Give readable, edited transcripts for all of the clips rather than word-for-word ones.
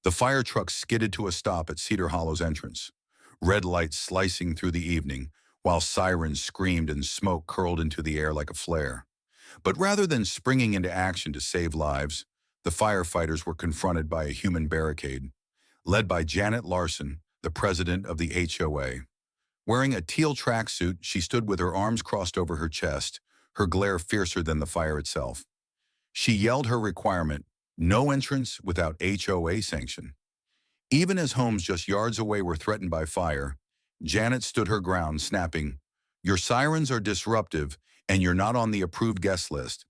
The fire truck skidded to a stop at Cedar Hollow's entrance, red lights slicing through the evening, while sirens screamed and smoke curled into the air like a flare. But rather than springing into action to save lives, the firefighters were confronted by a human barricade, led by Janet Larson, the president of the HOA. Wearing a teal tracksuit, she stood with her arms crossed over her chest, her glare fiercer than the fire itself. She yelled her requirement, no entrance without HOA sanction. Even as homes just yards away were threatened by fire, Janet stood her ground, snapping, "Your sirens are disruptive, and you're not on the approved guest list."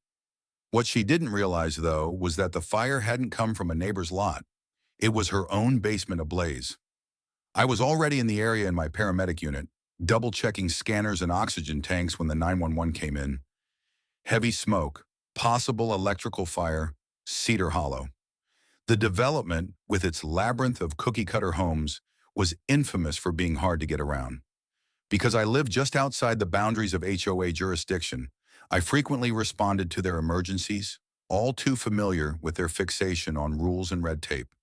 What she didn't realize, though, was that the fire hadn't come from a neighbor's lot. It was her own basement ablaze. I was already in the area in my paramedic unit, double-checking scanners and oxygen tanks when the 911 came in. Heavy smoke, possible electrical fire, Cedar Hollow. The development, with its labyrinth of cookie-cutter homes, was infamous for being hard to get around. Because I lived just outside the boundaries of HOA jurisdiction, I frequently responded to their emergencies, all too familiar with their fixation on rules and red tape.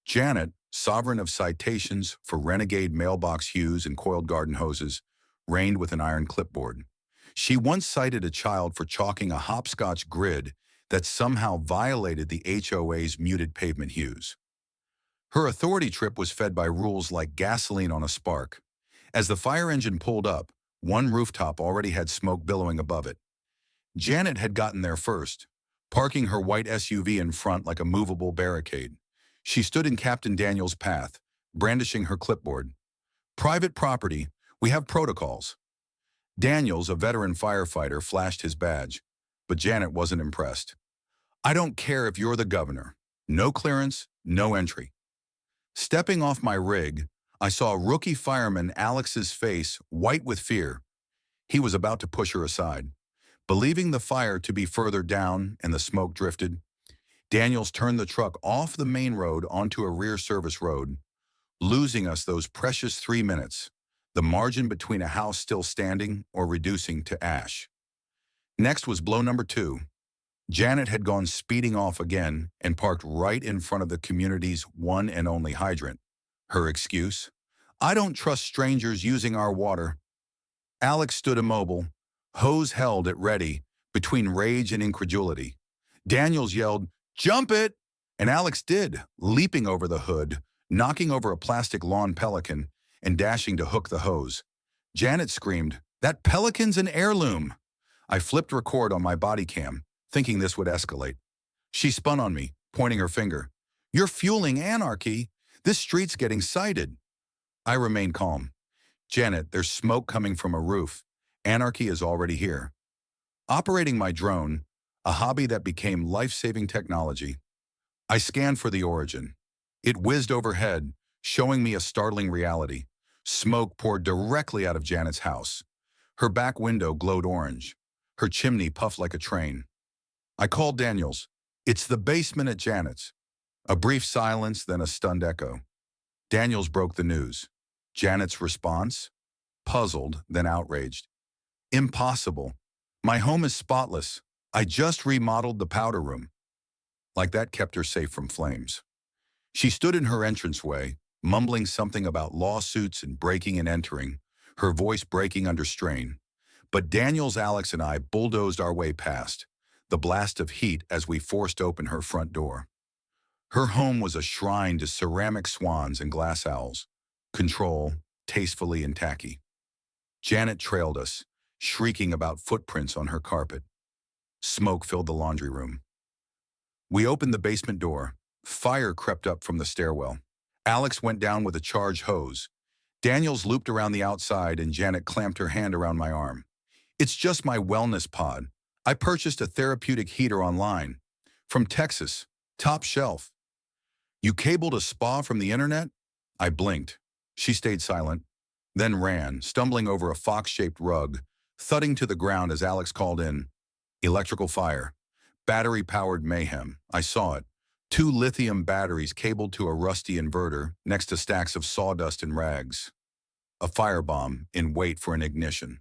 Janet, sovereign of citations for renegade mailbox hues and coiled garden hoses, reigned with an iron clipboard. She once cited a child for chalking a hopscotch grid that somehow violated the HOA's muted pavement hues. Her authority trip was fed by rules like gasoline on a spark. As the fire engine pulled up, one rooftop already had smoke billowing above it. Janet had gotten there first, parking her white SUV in front like a movable barricade. She stood in Captain Daniel's path, brandishing her clipboard. "Private property, we have protocols." Daniels, a veteran firefighter, flashed his badge, but Janet wasn't impressed. "I don't care if you're the governor. No clearance, no entry." Stepping off my rig, I saw rookie fireman Alex's face white with fear. He was about to push her aside. Believing the fire to be further down and the smoke drifted, Daniels turned the truck off the main road onto a rear service road, losing us those precious 3 minutes, the margin between a house still standing or reducing to ash. Next was blow number 2. Janet had gone speeding off again and parked right in front of the community's one and only hydrant. Her excuse? "I don't trust strangers using our water." Alex stood immobile, hose held at ready, between rage and incredulity. Daniels yelled, "Jump it!" And Alex did, leaping over the hood, knocking over a plastic lawn pelican, and dashing to hook the hose. Janet screamed, "That pelican's an heirloom!" I flipped record on my body cam, thinking this would escalate. She spun on me, pointing her finger. "You're fueling anarchy. This street's getting cited." I remained calm. "Janet, there's smoke coming from a roof. Anarchy is already here." Operating my drone, a hobby that became life-saving technology, I scanned for the origin. It whizzed overhead, showing me a startling reality. Smoke poured directly out of Janet's house. Her back window glowed orange. Her chimney puffed like a train. I called Daniels. "It's the basement at Janet's." A brief silence, then a stunned echo. Daniels broke the news. Janet's response? Puzzled, then outraged. "Impossible. My home is spotless. I just remodeled the powder room." Like that kept her safe from flames. She stood in her entranceway, mumbling something about lawsuits and breaking and entering, her voice breaking under strain. But Daniels, Alex, and I bulldozed our way past, the blast of heat as we forced open her front door. Her home was a shrine to ceramic swans and glass owls. Control, tastefully and tacky. Janet trailed us, shrieking about footprints on her carpet. Smoke filled the laundry room. We opened the basement door. Fire crept up from the stairwell. Alex went down with a charged hose. Daniels looped around the outside and Janet clamped her hand around my arm. "It's just my wellness pod. I purchased a therapeutic heater online. From Texas. Top shelf." "You cabled a spa from the internet?" I blinked. She stayed silent, then ran, stumbling over a fox-shaped rug, thudding to the ground as Alex called in. Electrical fire. Battery-powered mayhem. I saw it. 2 lithium batteries cabled to a rusty inverter next to stacks of sawdust and rags. A firebomb in wait for an ignition.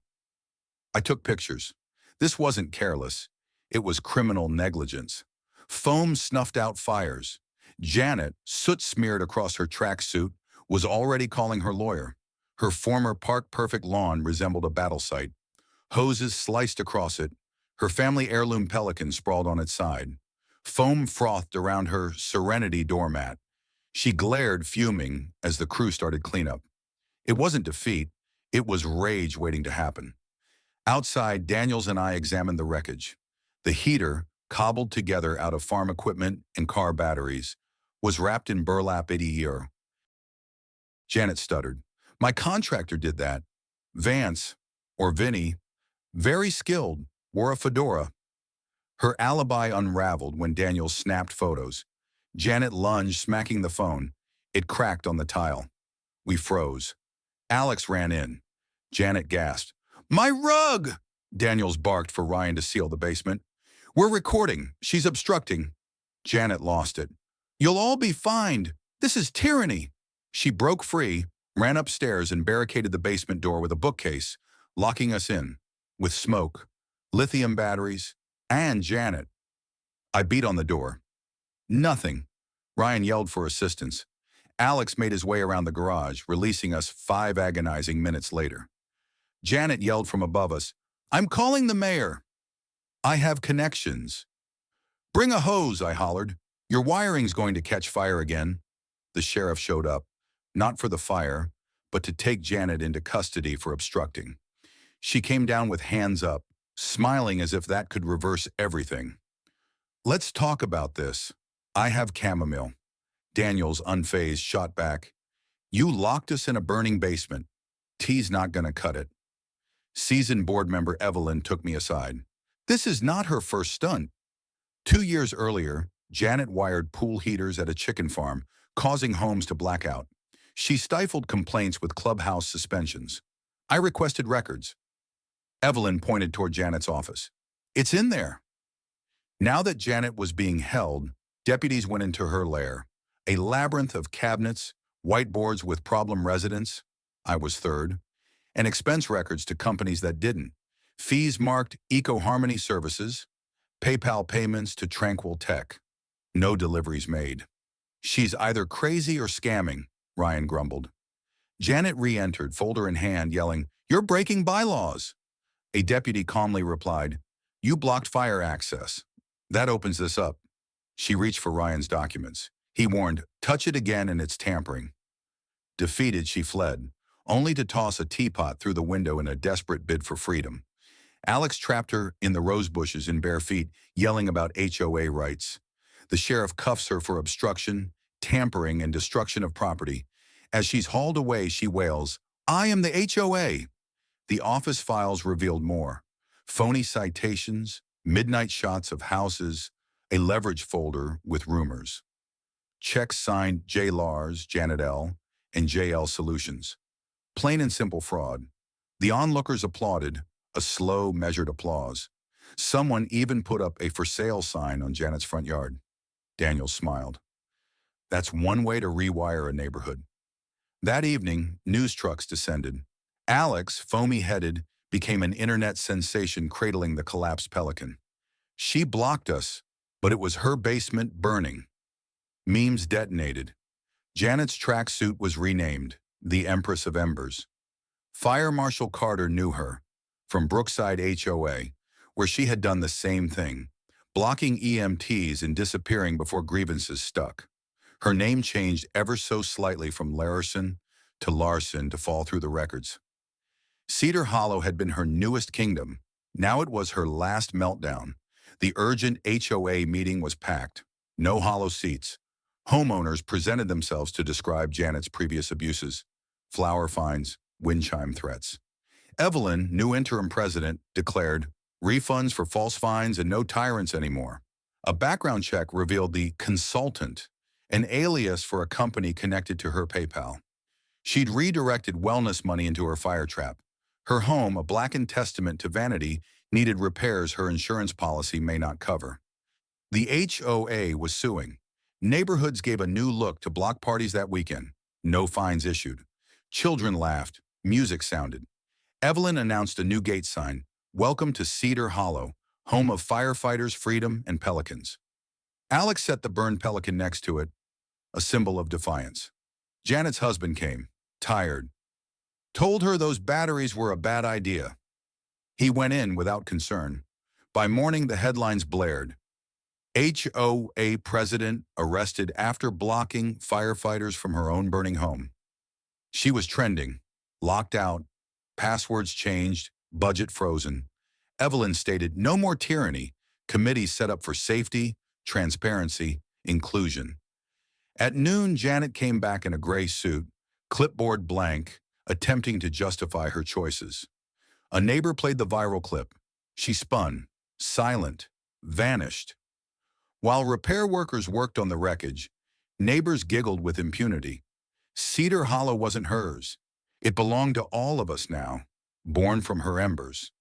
I took pictures. This wasn't careless. It was criminal negligence. Foam snuffed out fires. Janet, soot smeared across her tracksuit, was already calling her lawyer. Her former park-perfect lawn resembled a battle site. Hoses sliced across it. Her family heirloom pelican sprawled on its side. Foam frothed around her Serenity doormat. She glared, fuming, as the crew started cleanup. It wasn't defeat. It was rage waiting to happen. Outside, Daniels and I examined the wreckage. The heater, cobbled together out of farm equipment and car batteries, was wrapped in burlap a year. Janet stuttered. My contractor did that. Vance, or Vinny, very skilled, wore a fedora. Her alibi unraveled when Daniels snapped photos. Janet lunged, smacking the phone. It cracked on the tile. We froze. Alex ran in. Janet gasped. My rug! Daniels barked for Ryan to seal the basement. We're recording. She's obstructing. Janet lost it. You'll all be fined. This is tyranny. She broke free, ran upstairs and barricaded the basement door with a bookcase, locking us in, with smoke, lithium batteries, and Janet. I beat on the door. Nothing. Ryan yelled for assistance. Alex made his way around the garage, releasing us 5 agonizing minutes later. Janet yelled from above us, I'm calling the mayor. I have connections. Bring a hose, I hollered. Your wiring's going to catch fire again. The sheriff showed up, not for the fire, but to take Janet into custody for obstructing. She came down with hands up, smiling as if that could reverse everything. Let's talk about this. I have chamomile. Daniels, unfazed, shot back. You locked us in a burning basement. Tea's not gonna cut it. Seasoned board member Evelyn took me aside. This is not her first stunt. 2 years earlier, Janet wired pool heaters at a chicken farm, causing homes to black out. She stifled complaints with clubhouse suspensions. I requested records. Evelyn pointed toward Janet's office. It's in there. Now that Janet was being held, deputies went into her lair. A labyrinth of cabinets, whiteboards with problem residents, I was third, and expense records to companies that didn't. Fees marked Eco-Harmony Services, PayPal payments to Tranquil Tech. No deliveries made. She's either crazy or scamming, Ryan grumbled. Janet re-entered, folder in hand, yelling, You're breaking bylaws. A deputy calmly replied, You blocked fire access. That opens this up. She reached for Ryan's documents. He warned, Touch it again and it's tampering. Defeated, she fled, only to toss a teapot through the window in a desperate bid for freedom. Alex trapped her in the rose bushes in bare feet, yelling about HOA rights. The sheriff cuffs her for obstruction, tampering, and destruction of property. As she's hauled away, she wails, I am the HOA. The office files revealed more. Phony citations, midnight shots of houses, a leverage folder with rumors. Checks signed J. Lars, Janet L., and JL Solutions. Plain and simple fraud. The onlookers applauded, a slow, measured applause. Someone even put up a for sale sign on Janet's front yard. Daniel smiled. That's one way to rewire a neighborhood. That evening, news trucks descended. Alex, foamy-headed, became an internet sensation cradling the collapsed Pelican. She blocked us, but it was her basement burning. Memes detonated. Janet's tracksuit was renamed the Empress of Embers. Fire Marshal Carter knew her from Brookside HOA, where she had done the same thing, blocking EMTs and disappearing before grievances stuck. Her name changed ever so slightly from Larson to fall through the records. Cedar Hollow had been her newest kingdom. Now it was her last meltdown. The urgent HOA meeting was packed. No hollow seats. Homeowners presented themselves to describe Janet's previous abuses. Flower fines, wind chime threats. Evelyn, new interim president, declared refunds for false fines and no tyrants anymore. A background check revealed the consultant, an alias for a company connected to her PayPal. She'd redirected wellness money into her fire trap. Her home, a blackened testament to vanity, needed repairs her insurance policy may not cover. The HOA was suing. Neighborhoods gave a new look to block parties that weekend. No fines issued. Children laughed. Music sounded. Evelyn announced a new gate sign. Welcome to Cedar Hollow, home of firefighters, freedom, and pelicans. Alex set the burned pelican next to it, a symbol of defiance. Janet's husband came, tired, told her those batteries were a bad idea. He went in without concern. By morning, the headlines blared. HOA president arrested after blocking firefighters from her own burning home. She was trending, locked out, passwords changed, budget frozen. Evelyn stated, "No more tyranny, committees set up for safety, transparency, inclusion." At noon, Janet came back in a gray suit, clipboard blank, attempting to justify her choices. A neighbor played the viral clip. She spun, silent, vanished. While repair workers worked on the wreckage, neighbors giggled with impunity. Cedar Hollow wasn't hers. It belonged to all of us now, born from her embers.